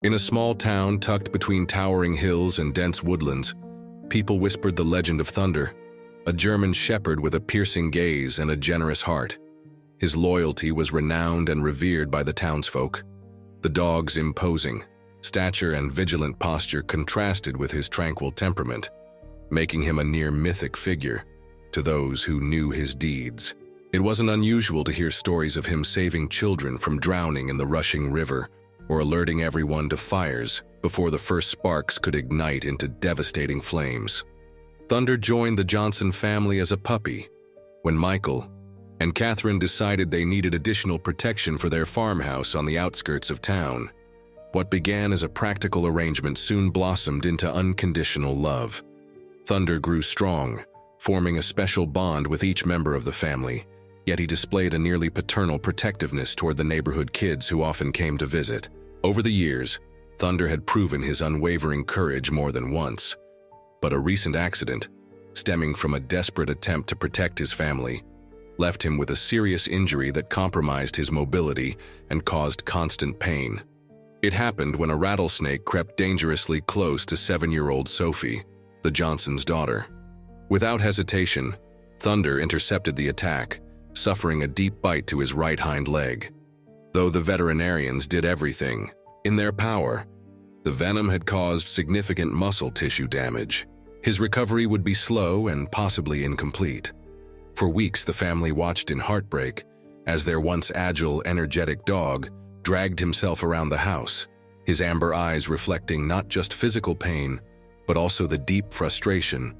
In a small town tucked between towering hills and dense woodlands, people whispered the legend of Thunder, a German shepherd with a piercing gaze and a generous heart. His loyalty was renowned and revered by the townsfolk. The dog's imposing stature and vigilant posture contrasted with his tranquil temperament, making him a near mythic figure to those who knew his deeds. It wasn't unusual to hear stories of him saving children from drowning in the rushing river or alerting everyone to fires before the first sparks could ignite into devastating flames. Thunder joined the Johnson family as a puppy when Michael and Catherine decided they needed additional protection for their farmhouse on the outskirts of town. What began as a practical arrangement soon blossomed into unconditional love. Thunder grew strong, forming a special bond with each member of the family, yet he displayed a nearly paternal protectiveness toward the neighborhood kids who often came to visit. Over the years, Thunder had proven his unwavering courage more than once, but a recent accident, stemming from a desperate attempt to protect his family, left him with a serious injury that compromised his mobility and caused constant pain. It happened when a rattlesnake crept dangerously close to 7-year-old Sophie, the Johnsons' daughter. Without hesitation, Thunder intercepted the attack, suffering a deep bite to his right hind leg. Though the veterinarians did everything in their power, the venom had caused significant muscle tissue damage. His recovery would be slow and possibly incomplete. For weeks, the family watched in heartbreak as their once agile, energetic dog dragged himself around the house, his amber eyes reflecting not just physical pain, but also the deep frustration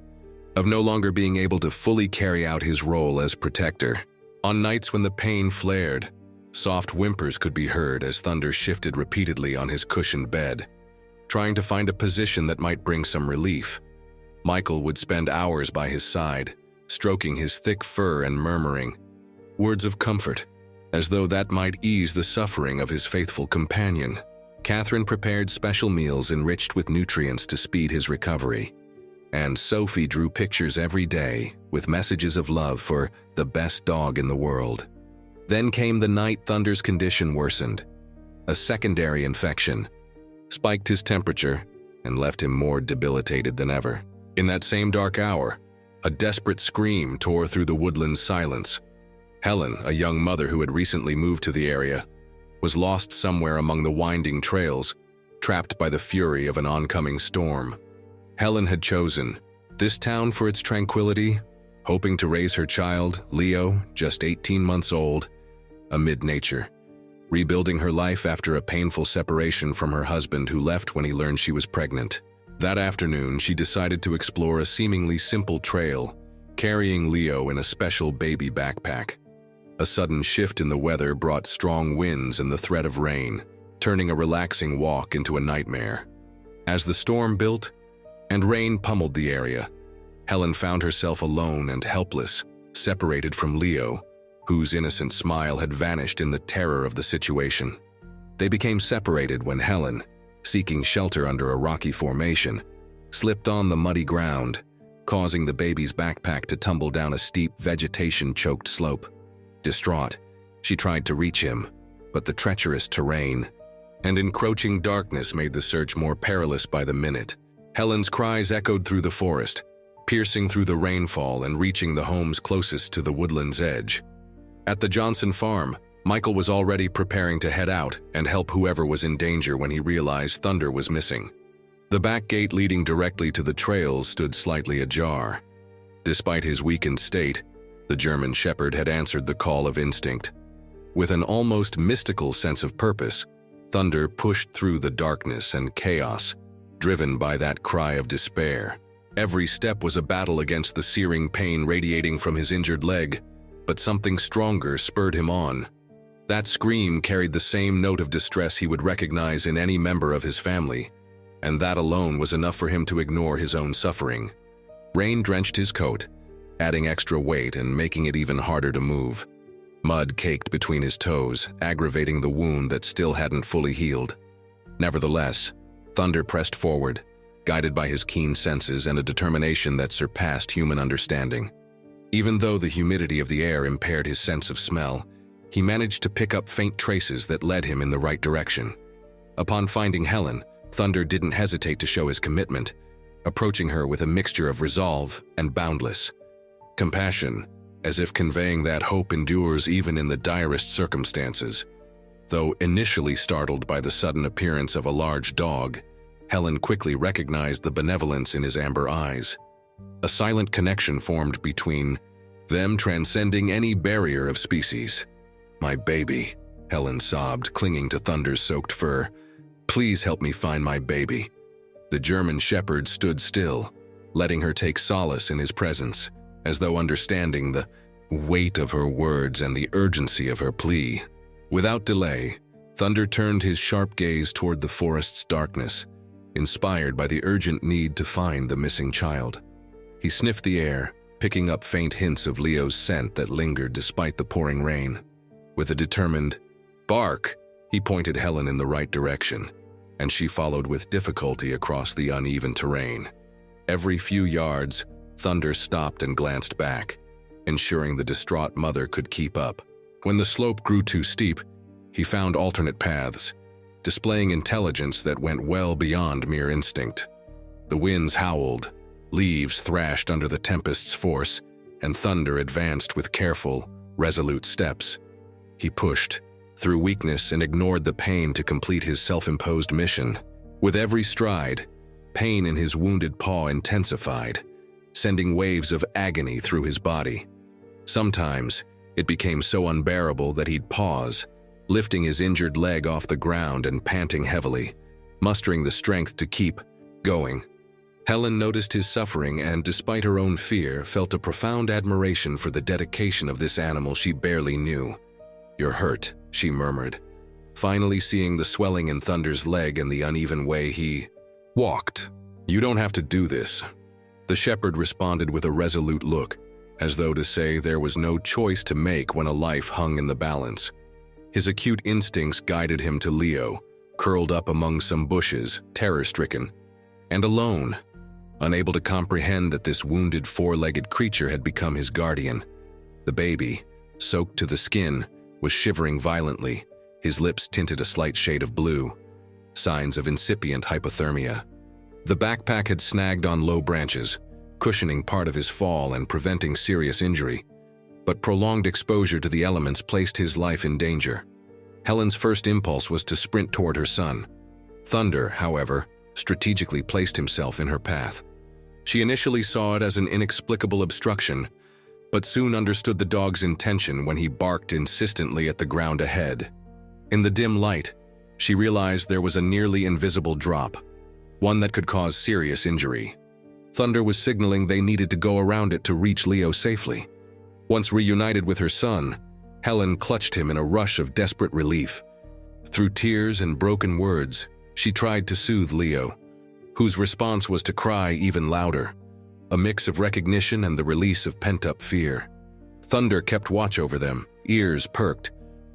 of no longer being able to fully carry out his role as protector. On nights when the pain flared, soft whimpers could be heard as Thunder shifted repeatedly on his cushioned bed, trying to find a position that might bring some relief. Michael would spend hours by his side, stroking his thick fur and murmuring words of comfort, as though that might ease the suffering of his faithful companion. Catherine prepared special meals enriched with nutrients to speed his recovery, and Sophie drew pictures every day with messages of love for the best dog in the world. Then came the night Thunder's condition worsened. A secondary infection spiked his temperature and left him more debilitated than ever. In that same dark hour, a desperate scream tore through the woodland silence. Helen, a young mother who had recently moved to the area, was lost somewhere among the winding trails, trapped by the fury of an oncoming storm. Helen had chosen this town for its tranquility, hoping to raise her child, Leo, just 18 months old, amid nature, rebuilding her life after a painful separation from her husband who left when he learned she was pregnant. That afternoon, she decided to explore a seemingly simple trail, carrying Leo in a special baby backpack. A sudden shift in the weather brought strong winds and the threat of rain, turning a relaxing walk into a nightmare. As the storm built and rain pummeled the area, Helen found herself alone and helpless, separated from Leo, whose innocent smile had vanished in the terror of the situation. They became separated when Helen, seeking shelter under a rocky formation, slipped on the muddy ground, causing the baby's backpack to tumble down a steep, vegetation-choked slope. Distraught, she tried to reach him, but the treacherous terrain and encroaching darkness made the search more perilous by the minute. Helen's cries echoed through the forest, piercing through the rainfall and reaching the homes closest to the woodland's edge. At the Johnson farm, Michael was already preparing to head out and help whoever was in danger when he realized Thunder was missing. The back gate leading directly to the trails stood slightly ajar. Despite his weakened state, the German shepherd had answered the call of instinct. With an almost mystical sense of purpose, Thunder pushed through the darkness and chaos, driven by that cry of despair. Every step was a battle against the searing pain radiating from his injured leg, but something stronger spurred him on. That scream carried the same note of distress he would recognize in any member of his family, and that alone was enough for him to ignore his own suffering. Rain drenched his coat, adding extra weight and making it even harder to move. Mud caked between his toes, aggravating the wound that still hadn't fully healed. Nevertheless, Thunder pressed forward, guided by his keen senses and a determination that surpassed human understanding. Even though the humidity of the air impaired his sense of smell, he managed to pick up faint traces that led him in the right direction. Upon finding Helen, Thunder didn't hesitate to show his commitment, approaching her with a mixture of resolve and boundless compassion, as if conveying that hope endures even in the direst circumstances. Though initially startled by the sudden appearance of a large dog, Helen quickly recognized the benevolence in his amber eyes. A silent connection formed between them, transcending any barrier of species. "My baby," Helen sobbed, clinging to Thunder's soaked fur. "Please help me find my baby." The German shepherd stood still, letting her take solace in his presence, as though understanding the weight of her words and the urgency of her plea. Without delay, Thunder turned his sharp gaze toward the forest's darkness, inspired by the urgent need to find the missing child. He sniffed the air, picking up faint hints of Leo's scent that lingered despite the pouring rain. With a determined bark, he pointed Helen in the right direction, and she followed with difficulty across the uneven terrain. Every few yards, Thunder stopped and glanced back, ensuring the distraught mother could keep up. When the slope grew too steep, he found alternate paths, displaying intelligence that went well beyond mere instinct. The winds howled, leaves thrashed under the tempest's force, and Thunder advanced with careful, resolute steps. He pushed through weakness and ignored the pain to complete his self-imposed mission. With every stride, pain in his wounded paw intensified, sending waves of agony through his body. Sometimes, it became so unbearable that he'd pause, lifting his injured leg off the ground and panting heavily, mustering the strength to keep going. Helen noticed his suffering and, despite her own fear, felt a profound admiration for the dedication of this animal she barely knew. "You're hurt," she murmured, finally seeing the swelling in Thunder's leg and the uneven way he walked. "You don't have to do this." The shepherd responded with a resolute look, as though to say there was no choice to make when a life hung in the balance. His acute instincts guided him to Leo, curled up among some bushes, terror-stricken, and alone, unable to comprehend that this wounded four-legged creature had become his guardian. The baby, soaked to the skin, was shivering violently, his lips tinted a slight shade of blue, signs of incipient hypothermia. The backpack had snagged on low branches, cushioning part of his fall and preventing serious injury, but prolonged exposure to the elements placed his life in danger. Helen's first impulse was to sprint toward her son. Thunder, however, strategically placed himself in her path. She initially saw it as an inexplicable obstruction, but soon understood the dog's intention when he barked insistently at the ground ahead. In the dim light, she realized there was a nearly invisible drop, one that could cause serious injury. Thunder was signaling they needed to go around it to reach Leo safely. Once reunited with her son, Helen clutched him in a rush of desperate relief. Through tears and broken words, she tried to soothe Leo, whose response was to cry even louder, a mix of recognition and the release of pent-up fear. Thunder kept watch over them, ears perked,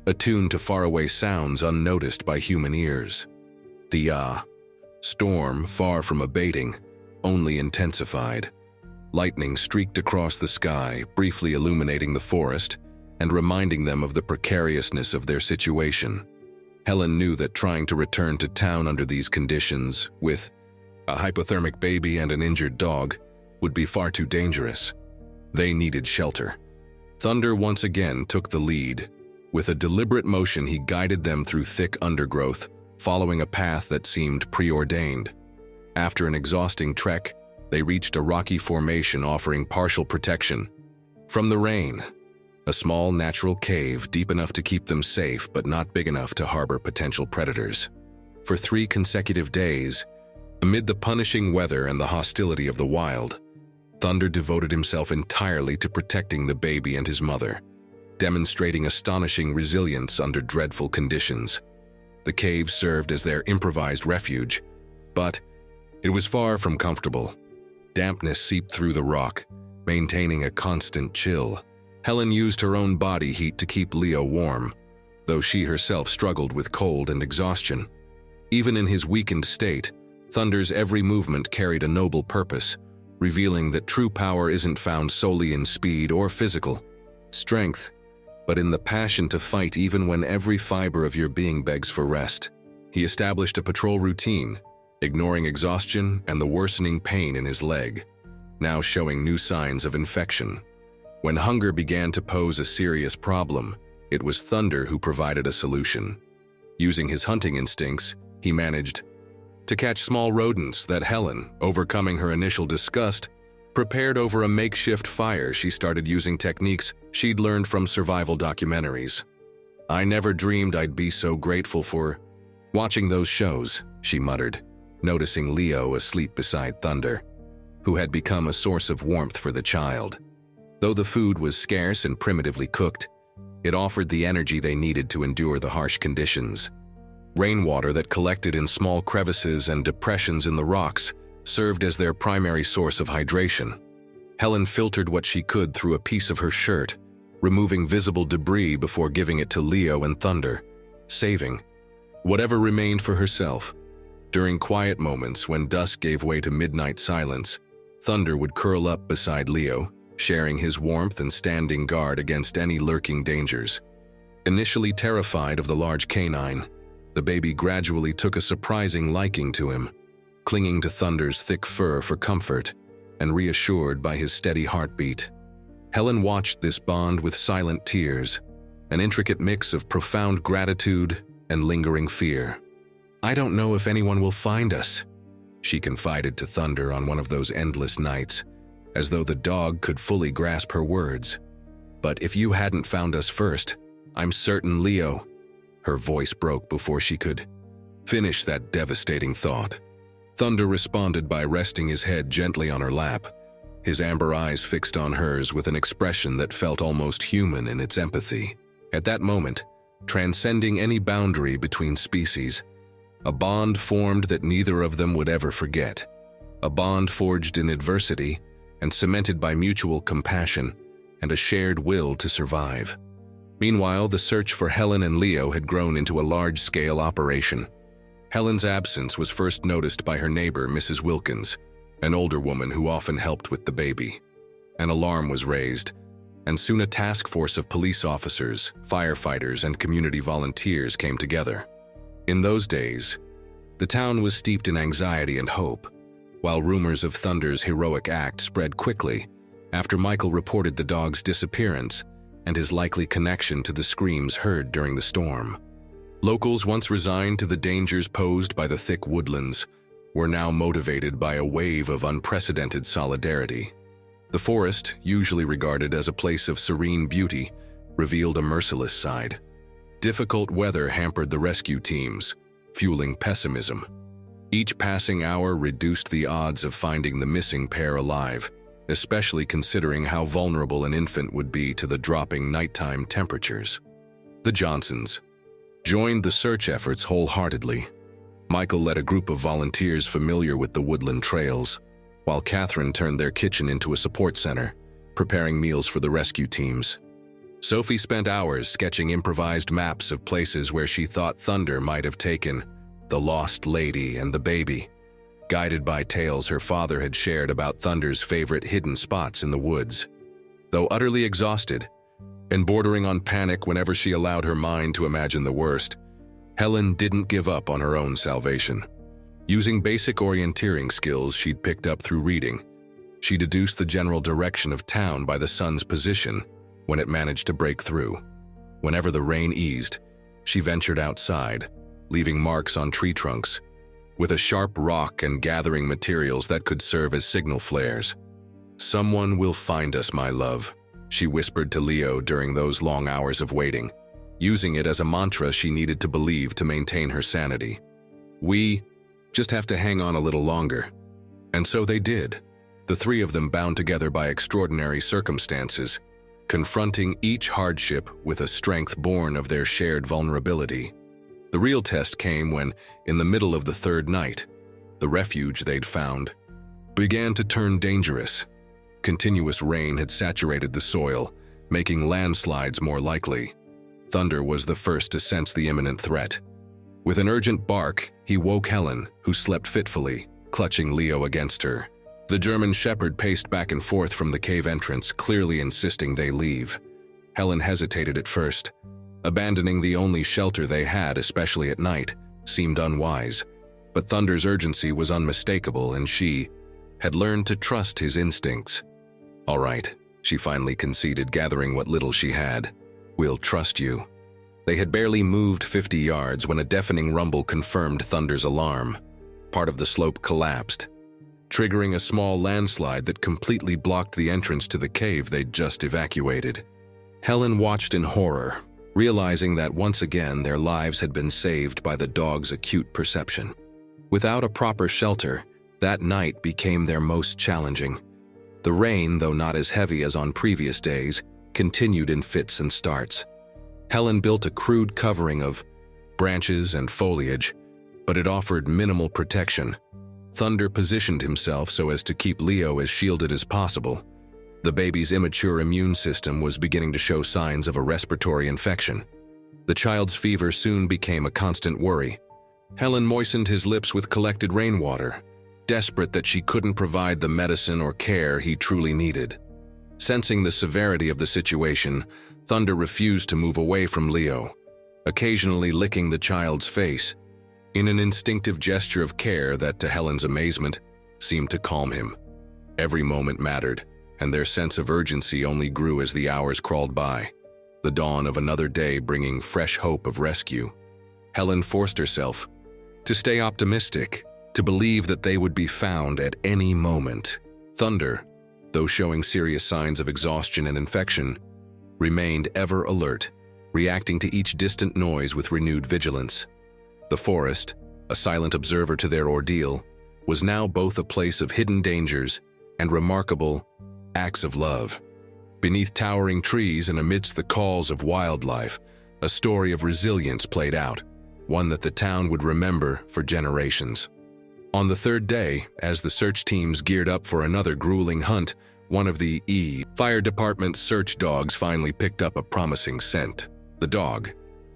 attuned to faraway sounds unnoticed by human ears. The storm, far from abating, only intensified. Lightning streaked across the sky, briefly illuminating the forest and reminding them of the precariousness of their situation. Helen knew that trying to return to town under these conditions, with a hypothermic baby and an injured dog, would be far too dangerous. They needed shelter. Thunder once again took the lead. With a deliberate motion, he guided them through thick undergrowth, following a path that seemed preordained. After an exhausting trek, they reached a rocky formation offering partial protection from the rain. A small natural cave deep enough to keep them safe but not big enough to harbor potential predators. For 3 consecutive days, amid the punishing weather and the hostility of the wild, Thunder devoted himself entirely to protecting the baby and his mother, demonstrating astonishing resilience under dreadful conditions. The cave served as their improvised refuge, but it was far from comfortable. Dampness seeped through the rock, maintaining a constant chill. Helen used her own body heat to keep Leo warm, though she herself struggled with cold and exhaustion. Even in his weakened state, Thunder's every movement carried a noble purpose, revealing that true power isn't found solely in speed or physical strength, but in the passion to fight even when every fiber of your being begs for rest. He established a patrol routine, ignoring exhaustion and the worsening pain in his leg, now showing new signs of infection. When hunger began to pose a serious problem, it was Thunder who provided a solution. Using his hunting instincts, he managed to catch small rodents that Helen, overcoming her initial disgust, prepared over a makeshift fire. She started using techniques she'd learned from survival documentaries. "I never dreamed I'd be so grateful for watching those shows," she muttered, noticing Leo asleep beside Thunder, who had become a source of warmth for the child. Though the food was scarce and primitively cooked, it offered the energy they needed to endure the harsh conditions. Rainwater that collected in small crevices and depressions in the rocks served as their primary source of hydration. Helen filtered what she could through a piece of her shirt, removing visible debris before giving it to Leo and Thunder, saving whatever remained for herself. During quiet moments when dusk gave way to midnight silence, Thunder would curl up beside Leo, sharing his warmth and standing guard against any lurking dangers. Initially terrified of the large canine, the baby gradually took a surprising liking to him, clinging to Thunder's thick fur for comfort and reassured by his steady heartbeat. Helen watched this bond with silent tears, an intricate mix of profound gratitude and lingering fear. "I don't know if anyone will find us," she confided to Thunder on one of those endless nights, as though the dog could fully grasp her words. "But if you hadn't found us first, I'm certain Leo—" Her voice broke before she could finish that devastating thought. Thunder responded by resting his head gently on her lap, his amber eyes fixed on hers with an expression that felt almost human in its empathy. At that moment, transcending any boundary between species, a bond formed that neither of them would ever forget. A bond forged in adversity and cemented by mutual compassion and a shared will to survive. Meanwhile, the search for Helen and Leo had grown into a large-scale operation. Helen's absence was first noticed by her neighbor, Mrs. Wilkins, an older woman who often helped with the baby. An alarm was raised, and soon a task force of police officers, firefighters, and community volunteers came together. In those days, the town was steeped in anxiety and hope, while rumors of Thunder's heroic act spread quickly after Michael reported the dog's disappearance and his likely connection to the screams heard during the storm. Locals, once resigned to the dangers posed by the thick woodlands, were now motivated by a wave of unprecedented solidarity. The forest, usually regarded as a place of serene beauty, revealed a merciless side. Difficult weather hampered the rescue teams, fueling pessimism. Each passing hour reduced the odds of finding the missing pair alive, especially considering how vulnerable an infant would be to the dropping nighttime temperatures. The Johnsons joined the search efforts wholeheartedly. Michael led a group of volunteers familiar with the woodland trails, while Catherine turned their kitchen into a support center, preparing meals for the rescue teams. Sophie spent hours sketching improvised maps of places where she thought Thunder might have taken the lost lady and the baby, guided by tales her father had shared about Thunder's favorite hidden spots in the woods. Though utterly exhausted and bordering on panic whenever she allowed her mind to imagine the worst, Helen didn't give up on her own salvation. Using basic orienteering skills she'd picked up through reading, she deduced the general direction of town by the sun's position when it managed to break through. Whenever the rain eased, she ventured outside, leaving marks on tree trunks, with a sharp rock and gathering materials that could serve as signal flares. "Someone will find us, my love," she whispered to Leo during those long hours of waiting, using it as a mantra she needed to believe to maintain her sanity. "We just have to hang on a little longer." And so they did, the three of them bound together by extraordinary circumstances, confronting each hardship with a strength born of their shared vulnerability. The real test came when, in the middle of the third night, the refuge they'd found began to turn dangerous. Continuous rain had saturated the soil, making landslides more likely. Thunder was the first to sense the imminent threat. With an urgent bark, he woke Helen, who slept fitfully, clutching Leo against her. The German shepherd paced back and forth from the cave entrance, clearly insisting they leave. Helen hesitated at first, abandoning the only shelter they had, especially at night, seemed unwise, but Thunder's urgency was unmistakable, and she had learned to trust his instincts. "All right," she finally conceded, gathering what little she had. "We'll trust you." They had barely moved 50 yards when a deafening rumble confirmed Thunder's alarm. Part of the slope collapsed, triggering a small landslide that completely blocked the entrance to the cave they'd just evacuated. Helen watched in horror, realizing that once again their lives had been saved by the dog's acute perception. Without a proper shelter, that night became their most challenging. The rain, though not as heavy as on previous days, continued in fits and starts. Helen built a crude covering of branches and foliage, but it offered minimal protection. Thunder positioned himself so as to keep Leo as shielded as possible. The baby's immature immune system was beginning to show signs of a respiratory infection. The child's fever soon became a constant worry. Helen moistened his lips with collected rainwater, desperate that she couldn't provide the medicine or care he truly needed. Sensing the severity of the situation, Thunder refused to move away from Leo, occasionally licking the child's face, in an instinctive gesture of care that, to Helen's amazement, seemed to calm him. Every moment mattered, and their sense of urgency only grew as the hours crawled by, the dawn of another day bringing fresh hope of rescue. Helen forced herself to stay optimistic, to believe that they would be found at any moment. Thunder, though showing serious signs of exhaustion and infection, remained ever alert, reacting to each distant noise with renewed vigilance. The forest, a silent observer to their ordeal, was now both a place of hidden dangers and remarkable acts of love. Beneath towering trees and amidst the calls of wildlife, a story of resilience played out, one that the town would remember for generations. On the third day, as the search teams geared up for another grueling hunt, one of the fire department's search dogs finally picked up a promising scent. The dog,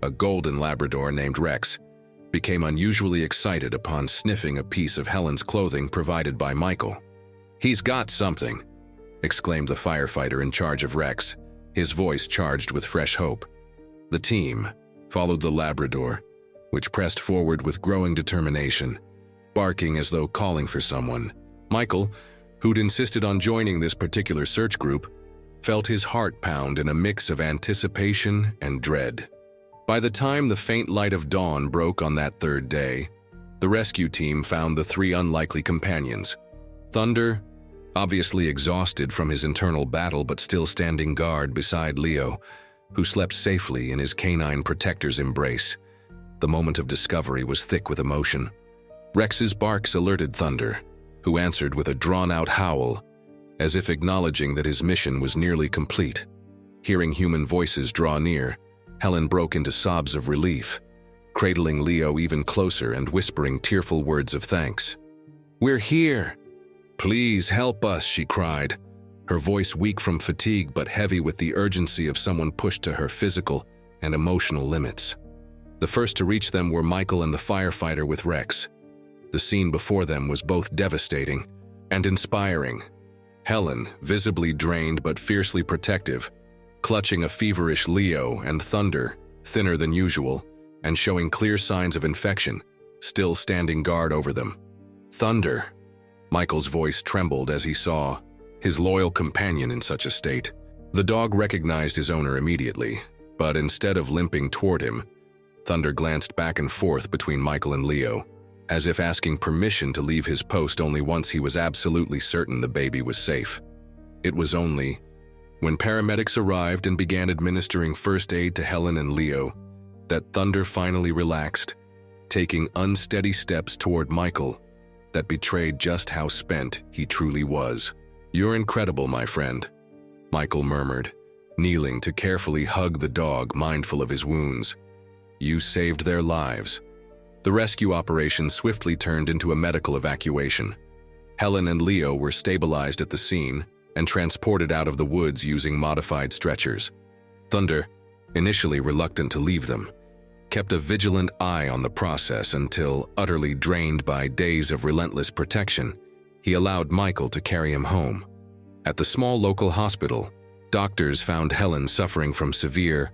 a golden Labrador named Rex, became unusually excited upon sniffing a piece of Helen's clothing provided by Michael. "He's got something," exclaimed the firefighter in charge of Rex, his voice charged with fresh hope. The team followed the Labrador, which pressed forward with growing determination, barking as though calling for someone. Michael, who'd insisted on joining this particular search group, felt his heart pound in a mix of anticipation and dread. By the time the faint light of dawn broke on that third day, the rescue team found the three unlikely companions. Thunder, obviously exhausted from his internal battle but still standing guard beside Leo, who slept safely in his canine protector's embrace. The moment of discovery was thick with emotion. Rex's barks alerted Thunder, who answered with a drawn-out howl, as if acknowledging that his mission was nearly complete. Hearing human voices draw near, Helen broke into sobs of relief, cradling Leo even closer and whispering tearful words of thanks. "We're here! Please help us," she cried, her voice weak from fatigue but heavy with the urgency of someone pushed to her physical and emotional limits. The first to reach them were Michael and the firefighter with Rex. The scene before them was both devastating and inspiring. Helen, visibly drained but fiercely protective, clutching a feverish Leo, and Thunder, thinner than usual and showing clear signs of infection, still standing guard over them. "Thunder!" Michael's voice trembled as he saw his loyal companion in such a state. The dog recognized his owner immediately, but instead of limping toward him, Thunder glanced back and forth between Michael and Leo, as if asking permission to leave his post only once he was absolutely certain the baby was safe. It was only when paramedics arrived and began administering first aid to Helen and Leo that Thunder finally relaxed, taking unsteady steps toward Michael that betrayed just how spent he truly was. "You're incredible, my friend," Michael murmured, kneeling to carefully hug the dog, mindful of his wounds. "You saved their lives." The rescue operation swiftly turned into a medical evacuation. Helen and Leo were stabilized at the scene and transported out of the woods using modified stretchers. Thunder, initially reluctant to leave them, kept a vigilant eye on the process until, utterly drained by days of relentless protection, he allowed Michael to carry him home. At the small local hospital, doctors found Helen suffering from severe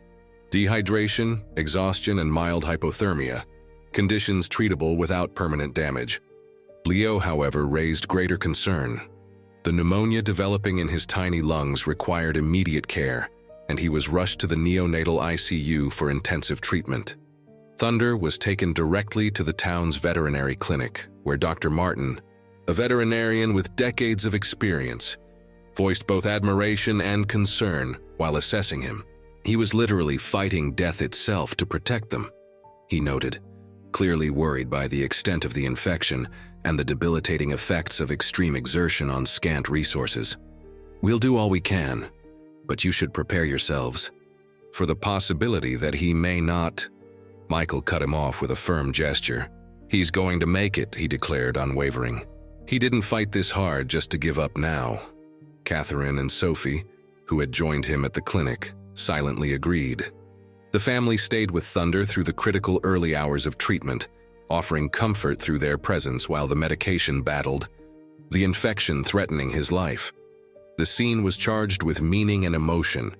dehydration, exhaustion, and mild hypothermia, conditions treatable without permanent damage. Leo, however, raised greater concern. The pneumonia developing in his tiny lungs required immediate care, and he was rushed to the neonatal ICU for intensive treatment. Thunder was taken directly to the town's veterinary clinic, where Dr. Martin, a veterinarian with decades of experience, voiced both admiration and concern while assessing him. He was literally fighting death itself to protect them, he noted, clearly worried by the extent of the infection and the debilitating effects of extreme exertion on scant resources. "We'll do all we can, but you should prepare yourselves for the possibility that he may not." Michael cut him off with a firm gesture. "He's going to make it," he declared, unwavering. He didn't fight this hard just to give up now. Catherine and Sophie, who had joined him at the clinic, silently agreed. The family stayed with Thunder through the critical early hours of treatment, offering comfort through their presence while the medication battled the infection threatening his life. The scene was charged with meaning and emotion,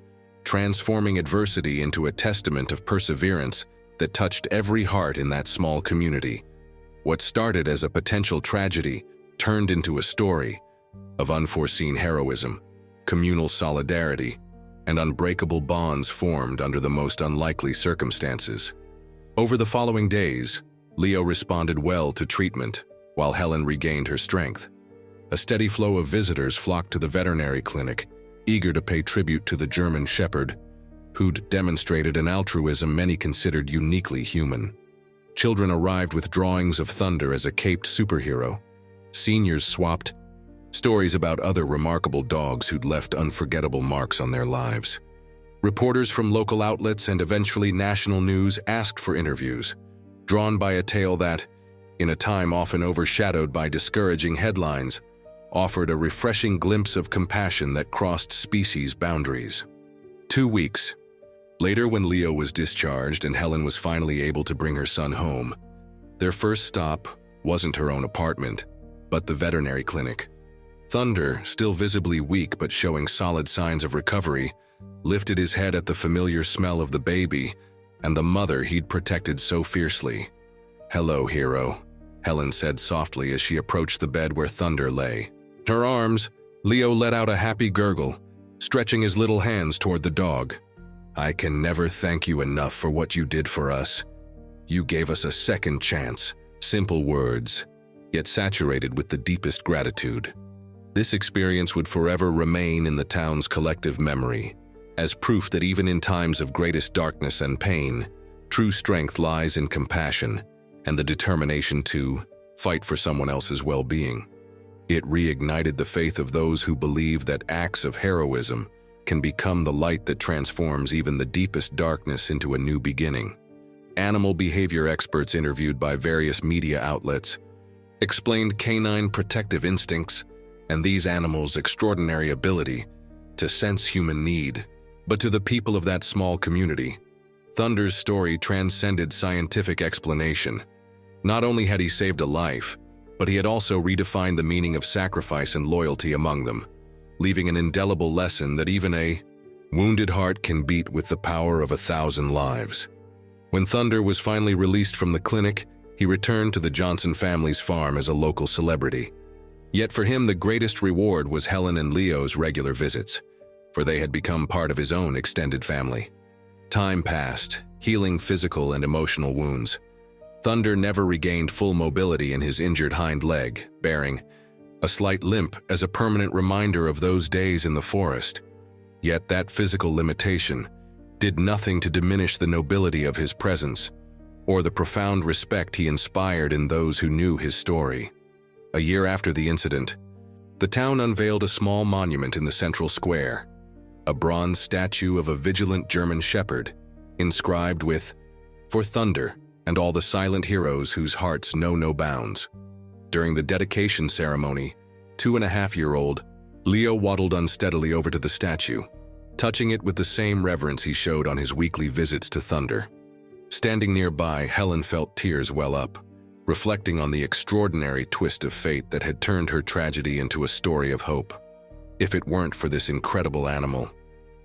transforming adversity into a testament of perseverance that touched every heart in that small community. What started as a potential tragedy turned into a story of unforeseen heroism, communal solidarity, and unbreakable bonds formed under the most unlikely circumstances. Over the following days, Leo responded well to treatment, while Helen regained her strength. A steady flow of visitors flocked to the veterinary clinic, eager to pay tribute to the German Shepherd, who'd demonstrated an altruism many considered uniquely human. Children arrived with drawings of Thunder as a caped superhero. Seniors swapped stories about other remarkable dogs who'd left unforgettable marks on their lives. Reporters from local outlets and eventually national news asked for interviews, drawn by a tale that, in a time often overshadowed by discouraging headlines, offered a refreshing glimpse of compassion that crossed species boundaries. 2 weeks later, when Leo was discharged and Helen was finally able to bring her son home, their first stop wasn't her own apartment, but the veterinary clinic. Thunder, still visibly weak but showing solid signs of recovery, lifted his head at the familiar smell of the baby and the mother he'd protected so fiercely. "Hello, hero," Helen said softly as she approached the bed where Thunder lay. Her arms, Leo let out a happy gurgle, stretching his little hands toward the dog. "I can never thank you enough for what you did for us. You gave us a second chance." Simple words, yet saturated with the deepest gratitude. This experience would forever remain in the town's collective memory, as proof that even in times of greatest darkness and pain, true strength lies in compassion and the determination to fight for someone else's well-being. It reignited the faith of those who believe that acts of heroism can become the light that transforms even the deepest darkness into a new beginning. Animal behavior experts interviewed by various media outlets explained canine protective instincts and these animals' extraordinary ability to sense human need. But to the people of that small community, Thunder's story transcended scientific explanation. Not only had he saved a life, but he had also redefined the meaning of sacrifice and loyalty among them, leaving an indelible lesson that even a wounded heart can beat with the power of 1,000 lives. When Thunder was finally released from the clinic, he returned to the Johnson family's farm as a local celebrity. Yet for him, the greatest reward was Helen and Leo's regular visits, for they had become part of his own extended family. Time passed, healing physical and emotional wounds. Thunder never regained full mobility in his injured hind leg, bearing a slight limp as a permanent reminder of those days in the forest. Yet that physical limitation did nothing to diminish the nobility of his presence or the profound respect he inspired in those who knew his story. A year after the incident, the town unveiled a small monument in the central square, a bronze statue of a vigilant German shepherd, inscribed with, "For Thunder and all the silent heroes whose hearts know no bounds." During the dedication ceremony, 2.5-year-old Leo waddled unsteadily over to the statue, touching it with the same reverence he showed on his weekly visits to Thunder. Standing nearby, Helen felt tears well up, reflecting on the extraordinary twist of fate that had turned her tragedy into a story of hope. "If it weren't for this incredible animal,"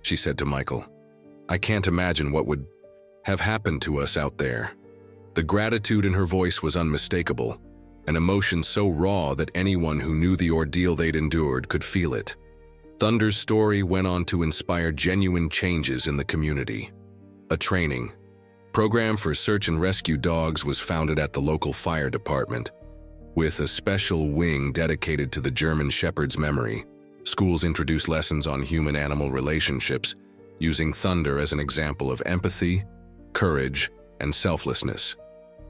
she said to Michael, "I can't imagine what would have happened to us out there." The gratitude in her voice was unmistakable, an emotion so raw that anyone who knew the ordeal they'd endured could feel it. Thunder's story went on to inspire genuine changes in the community. A training program for search and rescue dogs was founded at the local fire department, with a special wing dedicated to the German Shepherd's memory. Schools introduced lessons on human-animal relationships, using Thunder as an example of empathy, courage, and selflessness.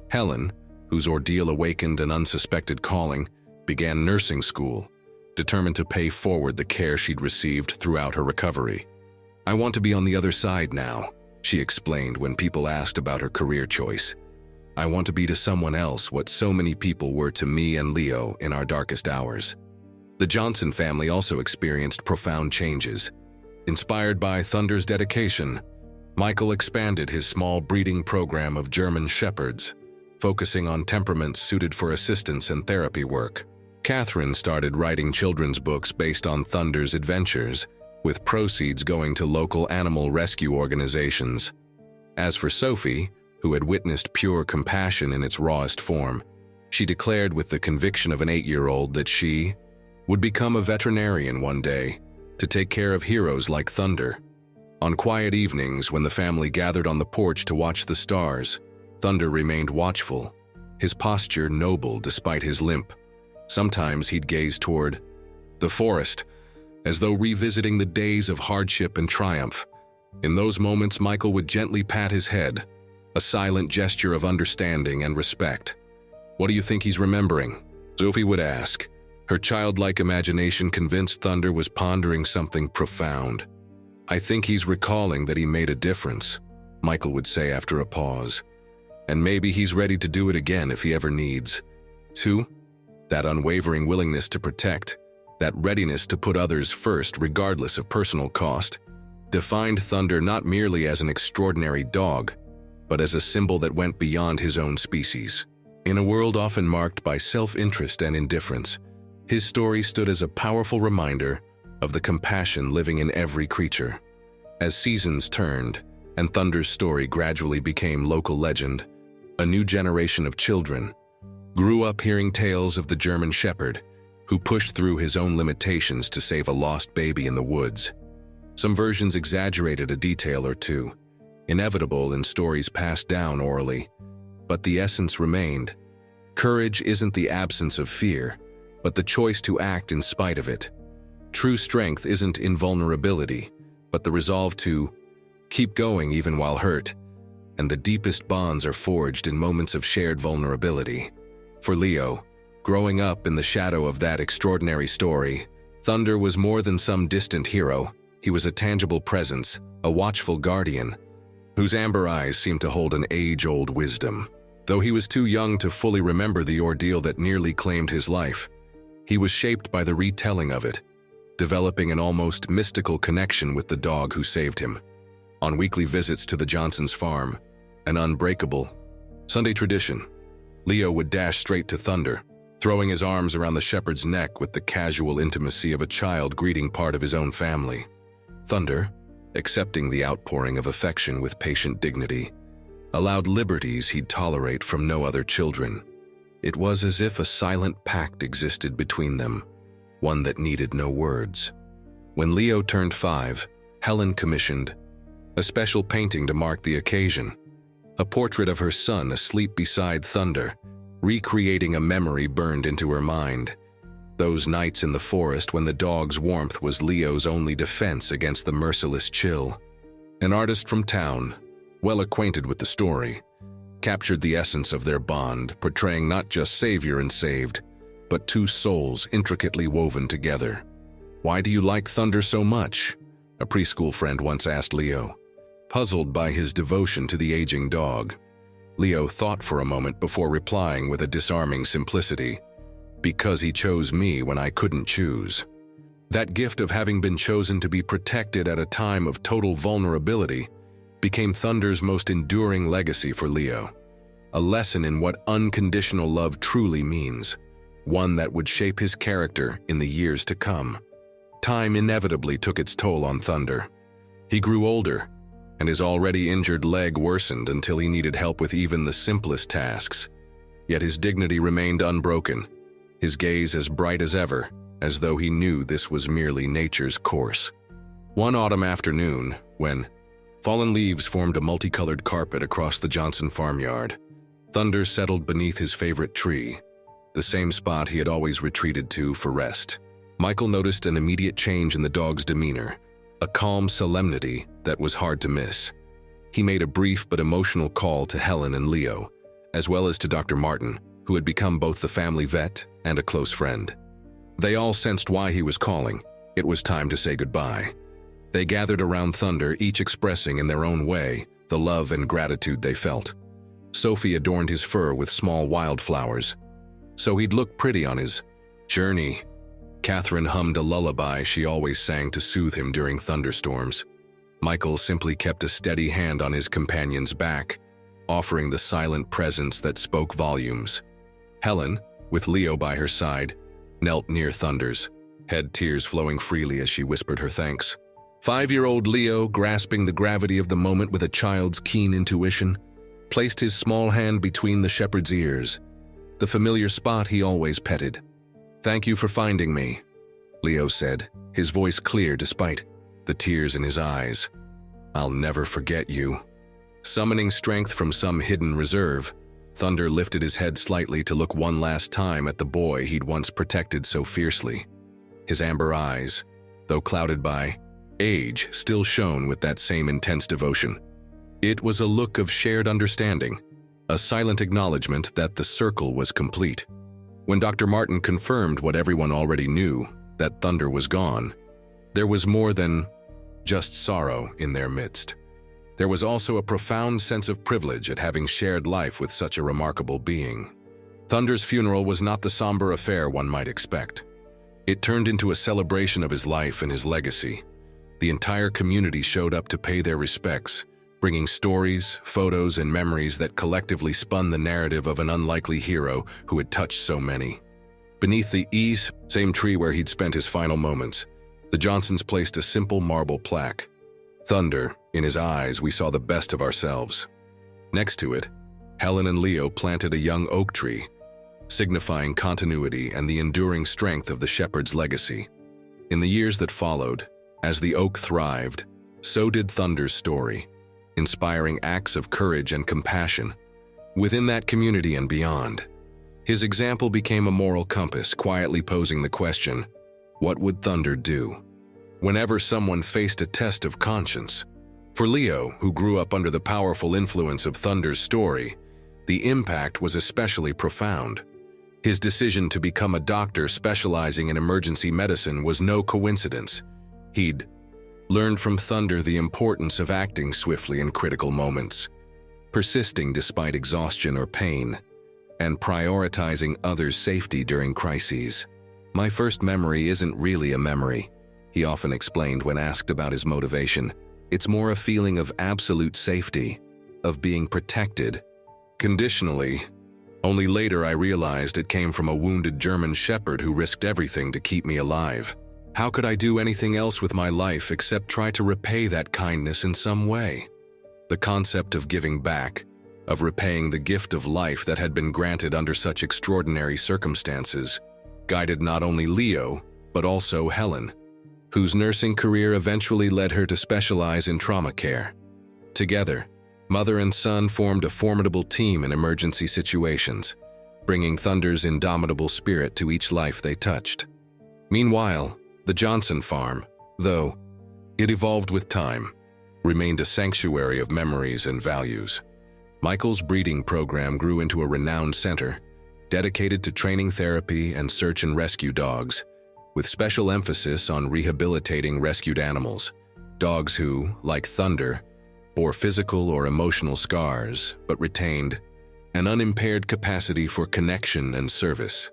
Helen, whose ordeal awakened an unsuspected calling, began nursing school, determined to pay forward the care she'd received throughout her recovery. "I want to be on the other side now," she explained when people asked about her career choice. "I want to be to someone else what so many people were to me and Leo in our darkest hours." The Johnson family also experienced profound changes. Inspired by Thunder's dedication, Michael expanded his small breeding program of German Shepherds, focusing on temperaments suited for assistance and therapy work. Catherine started writing children's books based on Thunder's adventures, with proceeds going to local animal rescue organizations. As for Sophie, who had witnessed pure compassion in its rawest form, she declared with the conviction of an 8-year-old that she would become a veterinarian one day to take care of heroes like Thunder. On quiet evenings when the family gathered on the porch to watch the stars, Thunder remained watchful, his posture noble despite his limp. Sometimes he'd gaze toward the forest, as though revisiting the days of hardship and triumph. In those moments, Michael would gently pat his head, a silent gesture of understanding and respect. "What do you think he's remembering?" Sophie would ask, her childlike imagination convinced Thunder was pondering something profound. "I think he's recalling that he made a difference," Michael would say after a pause. "And maybe he's ready to do it again if he ever needs to." That unwavering willingness to protect, that readiness to put others first regardless of personal cost, defined Thunder not merely as an extraordinary dog, but as a symbol that went beyond his own species. In a world often marked by self-interest and indifference, his story stood as a powerful reminder of the compassion living in every creature. As seasons turned, and Thunder's story gradually became local legend, a new generation of children grew up hearing tales of the German Shepherd, who pushed through his own limitations to save a lost baby in the woods. Some versions exaggerated a detail or two, inevitable in stories passed down orally, but the essence remained. Courage isn't the absence of fear, but the choice to act in spite of it. True strength isn't invulnerability, but the resolve to keep going even while hurt. And the deepest bonds are forged in moments of shared vulnerability. For Leo, growing up in the shadow of that extraordinary story, Thunder was more than some distant hero. He was a tangible presence, a watchful guardian, whose amber eyes seemed to hold an age-old wisdom. Though he was too young to fully remember the ordeal that nearly claimed his life, he was shaped by the retelling of it, developing an almost mystical connection with the dog who saved him. On weekly visits to the Johnsons' farm, an unbreakable Sunday tradition, Leo would dash straight to Thunder, throwing his arms around the shepherd's neck with the casual intimacy of a child greeting part of his own family. Thunder, accepting the outpouring of affection with patient dignity, allowed liberties he'd tolerate from no other children. It was as if a silent pact existed between them, one that needed no words. When Leo turned 5, Helen commissioned a special painting to mark the occasion, a portrait of her son asleep beside Thunder, recreating a memory burned into her mind. Those nights in the forest when the dog's warmth was Leo's only defense against the merciless chill. An artist from town, well acquainted with the story, captured the essence of their bond, portraying not just savior and saved, but two souls intricately woven together. "Why do you like Thunder so much?" a preschool friend once asked Leo. Puzzled by his devotion to the aging dog, Leo thought for a moment before replying with a disarming simplicity, "Because he chose me when I couldn't choose." That gift of having been chosen to be protected at a time of total vulnerability became Thunder's most enduring legacy for Leo, a lesson in what unconditional love truly means, one that would shape his character in the years to come. Time inevitably took its toll on Thunder. He grew older, and his already injured leg worsened until he needed help with even the simplest tasks. Yet his dignity remained unbroken, his gaze as bright as ever, as though he knew this was merely nature's course. One autumn afternoon, when fallen leaves formed a multicolored carpet across the Johnson farmyard, Thunder settled beneath his favorite tree, the same spot he had always retreated to for rest. Michael noticed an immediate change in the dog's demeanor, a calm solemnity that was hard to miss. He made a brief but emotional call to Helen and Leo, as well as to Dr. Martin, who had become both the family vet and a close friend. They all sensed why he was calling. It was time to say goodbye. They gathered around Thunder, each expressing in their own way the love and gratitude they felt. Sophie adorned his fur with small wildflowers, so he'd look pretty on his journey. Catherine hummed a lullaby she always sang to soothe him during thunderstorms. Michael simply kept a steady hand on his companion's back, offering the silent presence that spoke volumes. Helen, with Leo by her side, knelt near Thunder's head, tears flowing freely as she whispered her thanks. 5-year-old Leo, grasping the gravity of the moment with a child's keen intuition, placed his small hand between the shepherd's ears, the familiar spot he always petted. "Thank you for finding me," Leo said, his voice clear despite the tears in his eyes. "I'll never forget you." Summoning strength from some hidden reserve, Thunder lifted his head slightly to look one last time at the boy he'd once protected so fiercely. His amber eyes, though clouded by age, still shone with that same intense devotion. It was a look of shared understanding, a silent acknowledgement that the circle was complete. When Dr. Martin confirmed what everyone already knew, that Thunder was gone, there was more than just sorrow in their midst. There was also a profound sense of privilege at having shared life with such a remarkable being. Thunder's funeral was not the somber affair one might expect. It turned into a celebration of his life and his legacy. The entire community showed up to pay their respects, bringing stories, photos, and memories that collectively spun the narrative of an unlikely hero who had touched so many. Beneath the same tree where he'd spent his final moments, the Johnsons placed a simple marble plaque. "Thunder, in his eyes we saw the best of ourselves." Next to it, Helen and Leo planted a young oak tree, signifying continuity and the enduring strength of the shepherd's legacy. In the years that followed, as the oak thrived, so did Thunder's story, inspiring acts of courage and compassion within that community and beyond. His example became a moral compass, quietly posing the question, what would Thunder do whenever someone faced a test of conscience? For Leo, who grew up under the powerful influence of Thunder's story, the impact was especially profound. His decision to become a doctor specializing in emergency medicine was no coincidence. He'd learned from Thunder the importance of acting swiftly in critical moments, persisting despite exhaustion or pain, and prioritizing others' safety during crises. "My first memory isn't really a memory," he often explained when asked about his motivation. "It's more a feeling of absolute safety, of being protected, conditionally. Only later I realized it came from a wounded German shepherd who risked everything to keep me alive. How could I do anything else with my life except try to repay that kindness in some way?" The concept of giving back, of repaying the gift of life that had been granted under such extraordinary circumstances, guided not only Leo, but also Helen, whose nursing career eventually led her to specialize in trauma care. Together, mother and son formed a formidable team in emergency situations, bringing Thunder's indomitable spirit to each life they touched. Meanwhile, the Johnson farm, though it evolved with time, remained a sanctuary of memories and values. Michael's breeding program grew into a renowned center, dedicated to training therapy and search and rescue dogs, with special emphasis on rehabilitating rescued animals, dogs who, like Thunder, bore physical or emotional scars but retained an unimpaired capacity for connection and service.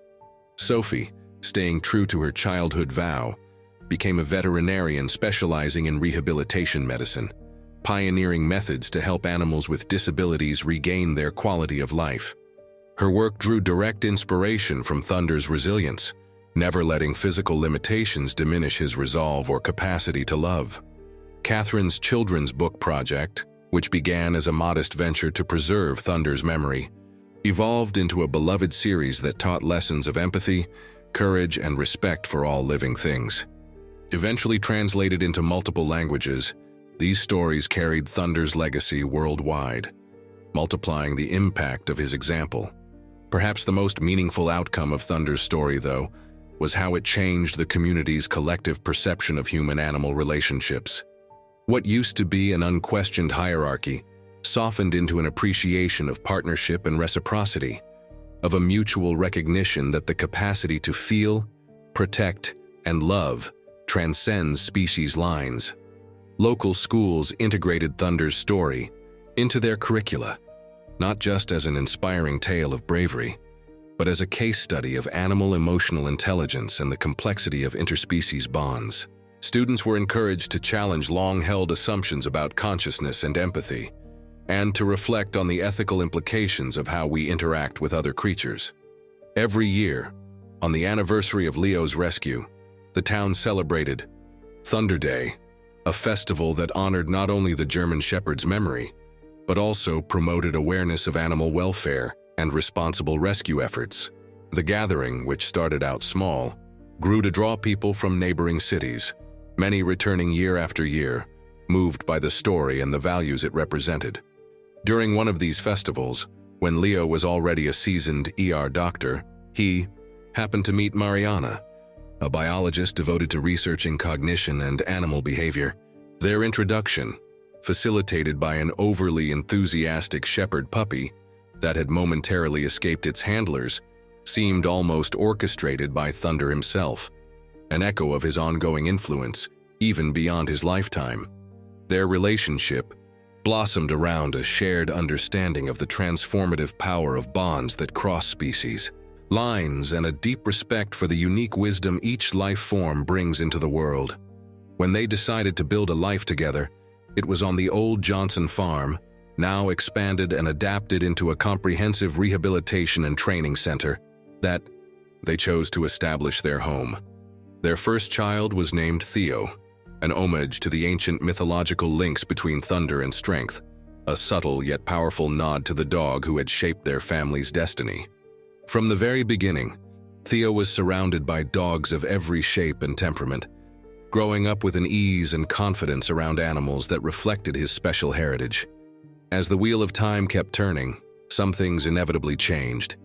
Sophie, staying true to her childhood vow, became a veterinarian specializing in rehabilitation medicine, pioneering methods to help animals with disabilities regain their quality of life. Her work drew direct inspiration from Thunder's resilience, never letting physical limitations diminish his resolve or capacity to love. Catherine's children's book project, which began as a modest venture to preserve Thunder's memory, evolved into a beloved series that taught lessons of empathy, courage, and respect for all living things. Eventually translated into multiple languages, these stories carried Thunder's legacy worldwide, multiplying the impact of his example. Perhaps the most meaningful outcome of Thunder's story, though, was how it changed the community's collective perception of human-animal relationships. What used to be an unquestioned hierarchy softened into an appreciation of partnership and reciprocity, of a mutual recognition that the capacity to feel, protect, and love transcends species lines. Local schools integrated Thunder's story into their curricula, not just as an inspiring tale of bravery, but as a case study of animal emotional intelligence and the complexity of interspecies bonds. Students were encouraged to challenge long-held assumptions about consciousness and empathy, and to reflect on the ethical implications of how we interact with other creatures. Every year, on the anniversary of Leo's rescue, the town celebrated Thunder Day, a festival that honored not only the German Shepherd's memory, but also promoted awareness of animal welfare and responsible rescue efforts. The gathering, which started out small, grew to draw people from neighboring cities, many returning year after year, moved by the story and the values it represented. During one of these festivals, when Leo was already a seasoned ER doctor, he happened to meet Mariana, a biologist devoted to researching cognition and animal behavior. Their introduction, facilitated by an overly enthusiastic shepherd puppy that had momentarily escaped its handlers, seemed almost orchestrated by Thunder himself, an echo of his ongoing influence, even beyond his lifetime. Their relationship blossomed around a shared understanding of the transformative power of bonds that cross species, lines, and a deep respect for the unique wisdom each life form brings into the world. When they decided to build a life together, it was on the old Johnson farm, now expanded and adapted into a comprehensive rehabilitation and training center, that they chose to establish their home. Their first child was named Theo, an homage to the ancient mythological links between thunder and strength, a subtle yet powerful nod to the dog who had shaped their family's destiny. From the very beginning, Theo was surrounded by dogs of every shape and temperament, growing up with an ease and confidence around animals that reflected his special heritage. As the wheel of time kept turning, some things inevitably changed,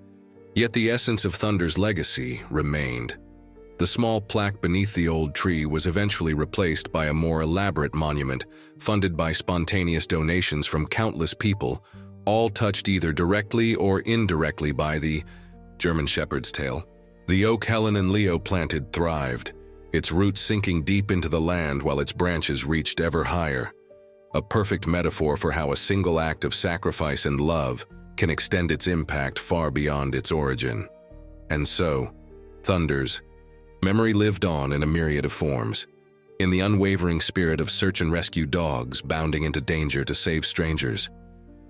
yet the essence of Thunder's legacy remained. The small plaque beneath the old tree was eventually replaced by a more elaborate monument funded by spontaneous donations from countless people, all touched either directly or indirectly by the German Shepherd's tale. The oak Helen and Leo planted thrived, its roots sinking deep into the land while its branches reached ever higher, a perfect metaphor for how a single act of sacrifice and love can extend its impact far beyond its origin. And so, Thunder's memory lived on in a myriad of forms, in the unwavering spirit of search and rescue dogs bounding into danger to save strangers,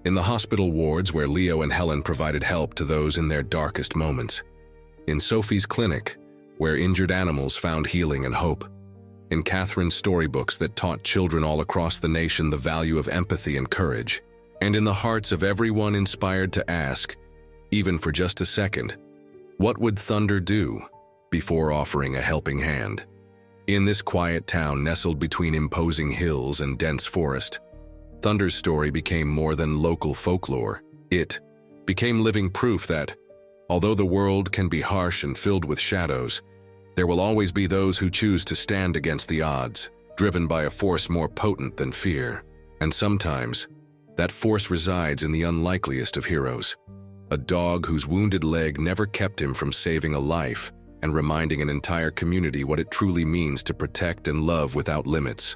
in the hospital wards where Leo and Helen provided help to those in their darkest moments, in Sophie's clinic where injured animals found healing and hope, in Catherine's storybooks that taught children all across the nation the value of empathy and courage, and in the hearts of everyone inspired to ask, even for just a second, what would Thunder do before offering a helping hand? In this quiet town nestled between imposing hills and dense forest, Thunder's story became more than local folklore. It became living proof that, although the world can be harsh and filled with shadows, there will always be those who choose to stand against the odds, driven by a force more potent than fear. And sometimes, that force resides in the unlikeliest of heroes, a dog whose wounded leg never kept him from saving a life and reminding an entire community what it truly means to protect and love without limits.